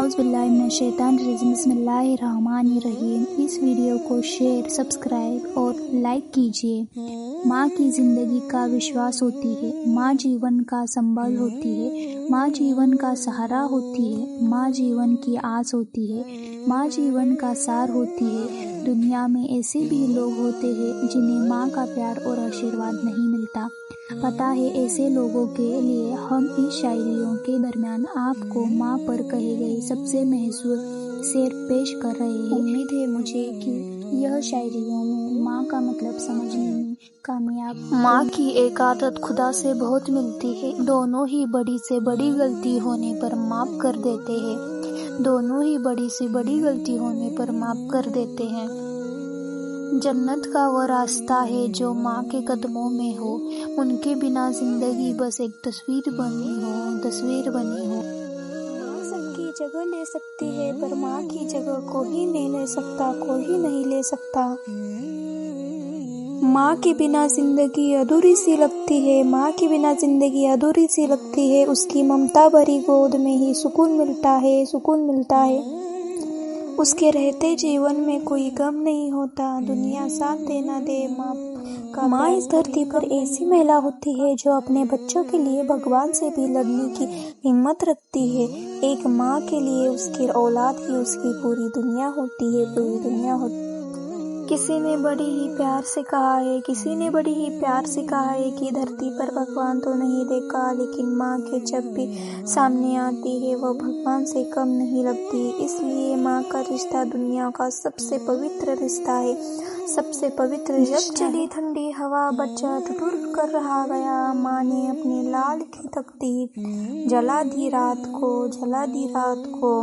औज़ुबिल्लाहिमिनश्शैतानिर्रजीम बिस्मिल्लाहिर्रहमानिर्रहीम। इस वीडियो को शेयर, सब्सक्राइब और लाइक कीजिए। माँ की ज़िंदगी का विश्वास होती है, माँ जीवन का संबल होती है, माँ जीवन का सहारा होती है, माँ जीवन की आस होती है, माँ जीवन का सार होती है। दुनिया में ऐसे भी लोग होते हैं जिन्हें माँ का प्यार और आशीर्वाद नहीं मिलता। पता है, ऐसे लोगों के लिए हम इस शायरियों के दरमियान आपको माँ पर कहे गए सबसे महसूर शेर पेश कर रहे हैं। उम्मीद है मुझे कि यह शायरियों में माँ का मतलब समझने में कामयाब। माँ की एक आदत खुदा से बहुत मिलती है, दोनों ही बड़ी से बड़ी गलती होने पर माफ़ कर देते हैं, दोनों ही बड़ी से बड़ी गलती होने पर माफ़ कर देते हैं। जन्नत का वो रास्ता है जो माँ के कदमों में हो, उनके बिना जिंदगी बस एक तस्वीर बनी हो। माँ सबकी जगह ले सकती है पर माँ की जगह कोई नहीं ले सकता, कोई नहीं ले सकता। माँ के बिना जिंदगी अधूरी सी लगती है, माँ के बिना जिंदगी अधूरी सी लगती है। उसकी ममता भरी गोद में ही सुकून मिलता है, सुकून मिलता है। उसके रहते जीवन में कोई गम नहीं होता, दुनिया साथ दे ना दे माँ का। माँ इस धरती पर ऐसी महिला होती है जो अपने बच्चों के लिए भगवान से भी लड़ने की हिम्मत रखती है। एक माँ के लिए उसकी औलाद ही उसकी पूरी दुनिया होती है, पूरी दुनिया होती। किसी ने बड़ी ही प्यार से कहा है, किसी ने बड़ी ही प्यार से कहा है कि धरती पर भगवान तो नहीं देखा, लेकिन माँ के जब भी सामने आती है वह भगवान से कम नहीं लगती। इसलिए माँ का रिश्ता दुनिया का सबसे पवित्र रिश्ता है, सबसे पवित्र रिश्ता। जब चली ठंडी हवा, बच्चा ठुठुर कर रहा गया, माँ ने अपने लाल की तकदीर जला दी रात को, जला दी रात को।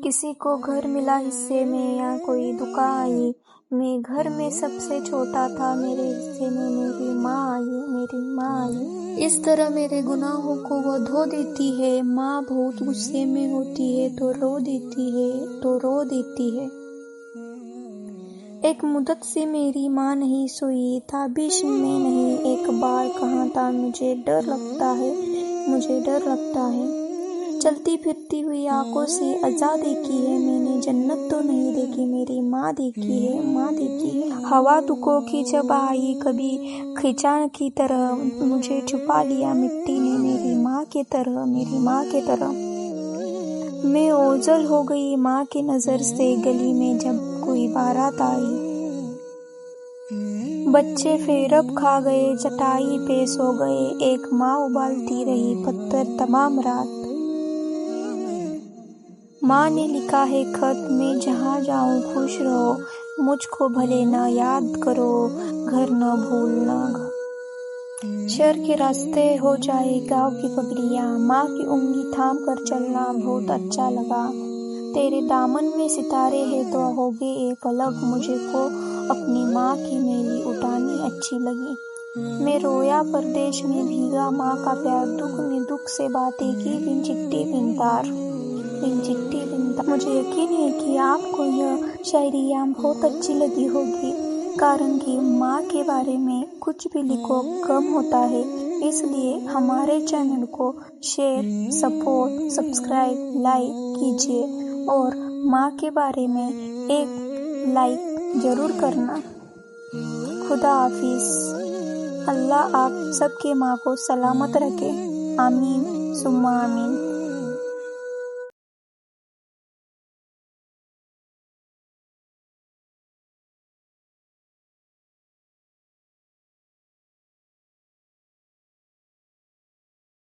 किसी को घर मिला हिस्से में या कोई दुआ आई, मैं घर में सबसे छोटा था, मेरे हिस्से में मेरी माँ आई, मेरी माँ आई। इस तरह मेरे गुनाहों को वो धो देती है। माँ बहुत गुस्से में होती है तो रो देती है, तो रो देती है। एक मुद्दत से मेरी माँ नहीं सोई, ताबिश में नहीं एक बार कहा था, मुझे डर लगता है, मुझे डर लगता है। चलती फिरती हुई आंखों से अज़ा देखी है मैंने, जन्नत तो नहीं देखी, मेरी माँ देखी है, माँ देखी है। हवा दुखों की जब आई, कभी खिंचा की तरह मुझे छुपा लिया मिट्टी ने, मेरी माँ के तरह, मेरी माँ के तरह। मैं ओझल हो गई माँ की नज़र से, गली में जब कोई बारात आई। बच्चे फेरब खा गए, चटाई पे सो गए, एक माँ उबालती रही पत्थर तमाम रात। माँ ने लिखा है खत, मैं जहाँ जाऊँ खुश रहो, मुझको भले ना याद करो, घर न भूलना। शहर के रास्ते हो जाए गाँव की पगड़ियाँ, माँ की उंगली थाम कर चलना बहुत अच्छा लगा। तेरे दामन में सितारे हैं तो होगे एक अलग, मुझे को अपनी माँ की मेली उठानी अच्छी लगी। मैं रोया परदेश में भीगा माँ का प्यार, दुख में दुख से बातें की, बिन चिट्ठी बिन तार, बिन चिट्ठी बिन तार। मुझे यकीन है कि आपको यह शायरियाँ बहुत अच्छी लगी होगी, कारण कि माँ के बारे में कुछ भी लिखो कम होता है। इसलिए हमारे चैनल को शेयर, सपोर्ट, सब्सक्राइब, लाइक कीजिए और माँ के बारे में एक लाइक ज़रूर करना। खुदा हाफिज़। अल्लाह आप सबके माँ को सलामत रखे। आमीन सुम्मा आमीन।